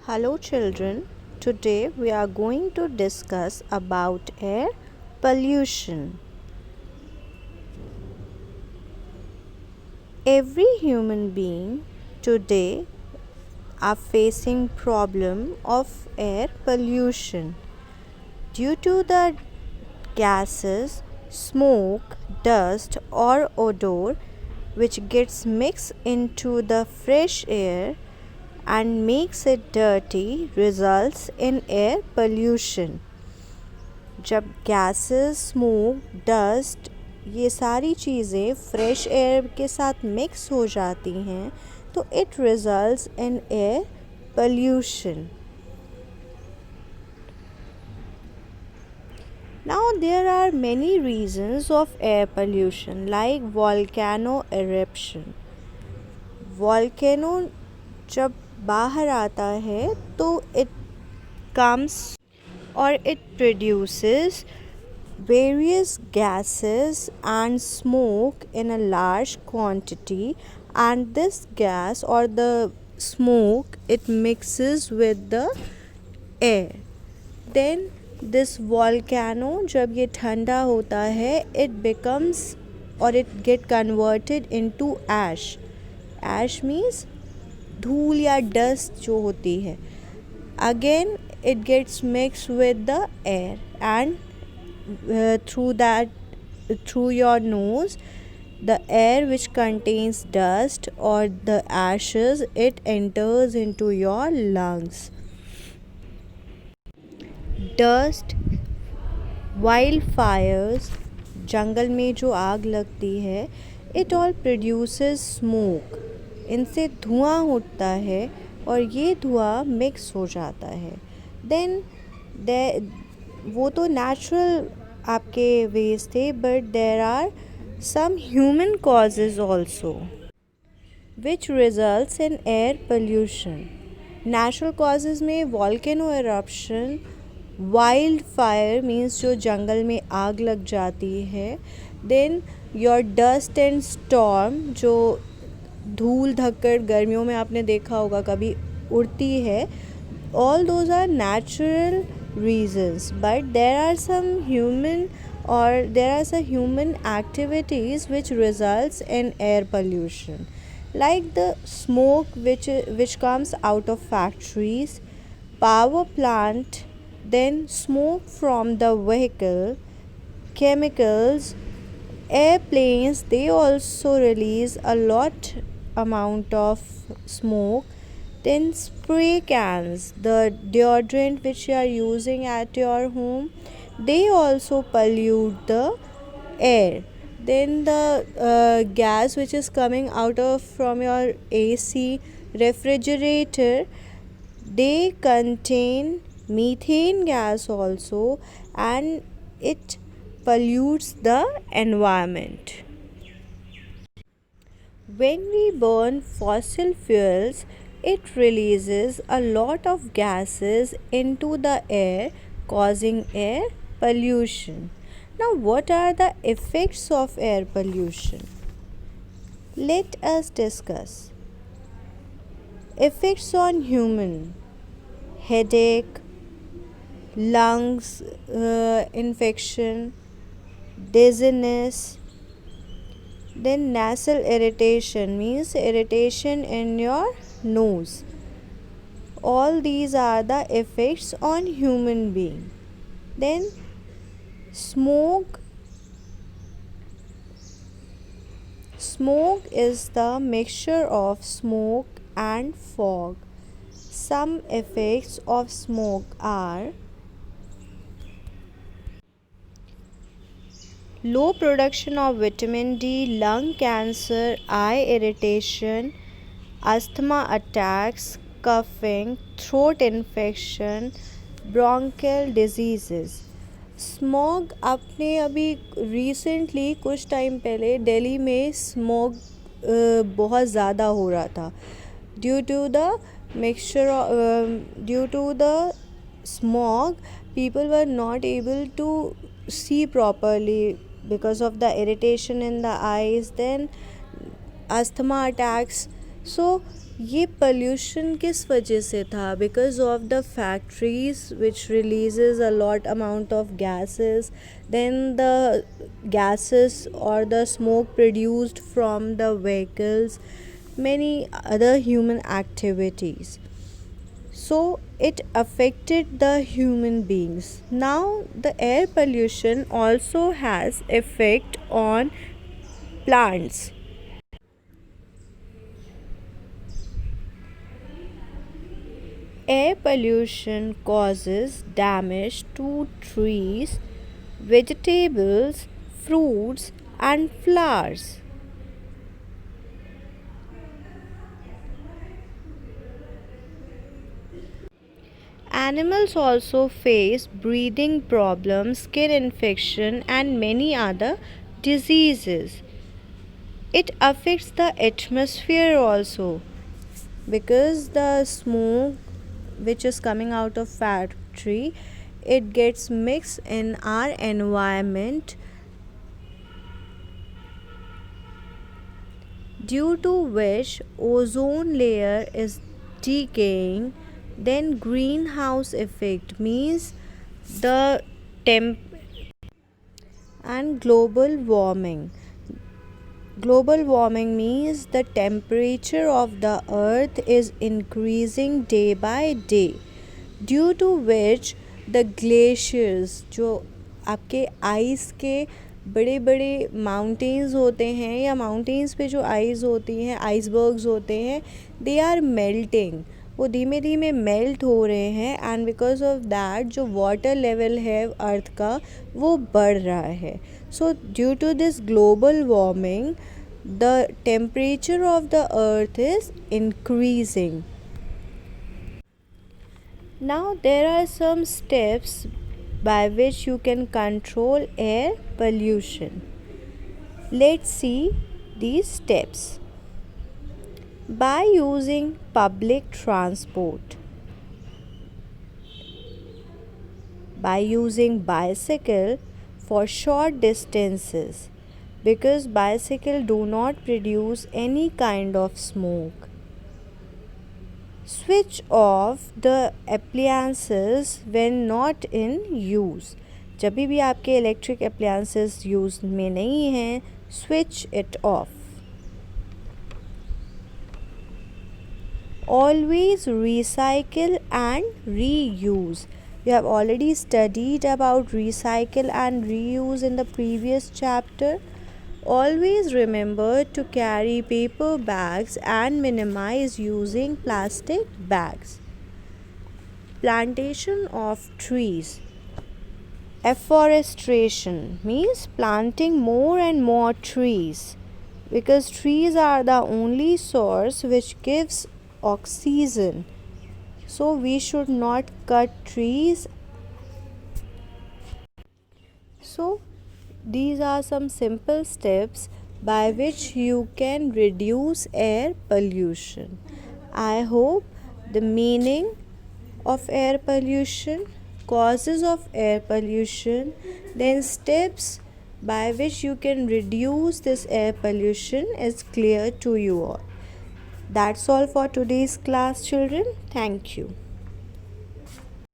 Hello children, today we are going to discuss about air pollution. Every human being today are facing problem of air pollution due to the gases, smoke, dust or odor which gets mixed into the fresh air and makes it dirty results in air pollution. जब gases smoke dust ये सारी चीज़ें fresh air के साथ mix हो जाती हैं तो it results in air pollution. Now there are many reasons of air pollution like volcano eruption. Volcano जब बाहर आता है तो it comes or it produces various gases and smoke in a large quantity, and this gas or the smoke it mixes with the air. Then this volcano जब ये ठंडा होता है it becomes or it get converted into ash. Ash means धूल या dust जो होती है. Again it gets mixed with the air and through your nose the air which contains dust or the ashes it enters into your lungs. Dust, wildfires, जंगल में जो आग लगती है it all produces smoke. इनसे धुआं उठता है और ये धुआं मिक्स हो जाता है. देन वो तो नेचुरल आपके वेज थे, but there are some human causes also which results in air pollution. Natural causes में volcano eruption, wild fire means जो जंगल में आग लग जाती है. Then your dust and storm, जो धूल धक्कड़ गर्मियों में आपने देखा होगा कभी उड़ती है. All those are natural reasons, but there are some human activities which results in air pollution, like the smoke which comes out of factories, power plant, then smoke from the vehicle, chemicals, airplanes. They also release a lot amount of smoke. Then spray cans, the deodorant which you are using at your home, they also pollute the air. Then the gas which is coming out of from your AC, refrigerator, they contain methane gas also, and it pollutes the environment. When we burn fossil fuels, it releases a lot of gases into the air, causing air pollution. Now, what are the effects of air pollution? Let us discuss. Effects on human: headache, lungs infection, dizziness. Then nasal irritation means irritation in your nose. All these are the effects on human being. Then smoke is the mixture of smoke and fog. Some effects of smoke are low production of vitamin D, lung cancer, eye irritation, asthma attacks, coughing, throat infection, bronchial diseases. Smog, आपने अभी recently कुछ time पहले दिल्ली में smog बहुत ज़्यादा हो रहा था due to the mixture due to the smog. People were not able to see properly because of the irritation in the eyes, then asthma attacks. So ये pollution किस वजह से था? Because of the factories which releases a lot amount of gases, then the gases or the smoke produced from the vehicles, many other human activities. So it affected the human beings. Now the air pollution also has effect on plants. Air pollution causes damage to trees, vegetables, fruits, and flowers. Animals also face breathing problems, skin infection, and many other diseases. It affects the atmosphere also because the smoke which is coming out of factory, it gets mixed in our environment, due to which ozone layer is decaying. Then greenhouse effect means the temp and global warming means the temperature of the earth is increasing day by day, due to which the glaciers जो आपके ice के बड़े बड़े mountains होते हैं या mountains पे जो आइस होती हैं, आइसबर्ग्स होते हैं, दे आर मेल्टिंग, वो धीमे धीमे मेल्ट हो रहे हैं एंड बिकॉज ऑफ दैट जो वाटर लेवल है अर्थ का वो बढ़ रहा है. So due to this global warming the temperature of the earth is increasing. Now there are some steps by which you can control air pollution. Let's see these steps. By using public transport, by using bicycle for short distances, because bicycle do not produce any kind of smoke. Switch off the appliances when not in use. जब भी आपके electric appliances use में नहीं हैं, switch it off. Always recycle and reuse. You have already studied about recycle and reuse in the previous chapter. Always remember to carry paper bags and minimize using plastic bags. Plantation of trees. Afforestation means planting more and more trees, because trees are the only source which gives oxygen. So we should not cut trees. So these are some simple steps by which you can reduce air pollution. I hope the meaning of air pollution, causes of air pollution, then steps by which you can reduce this air pollution is clear to you all. That's all for today's class, children. Thank you.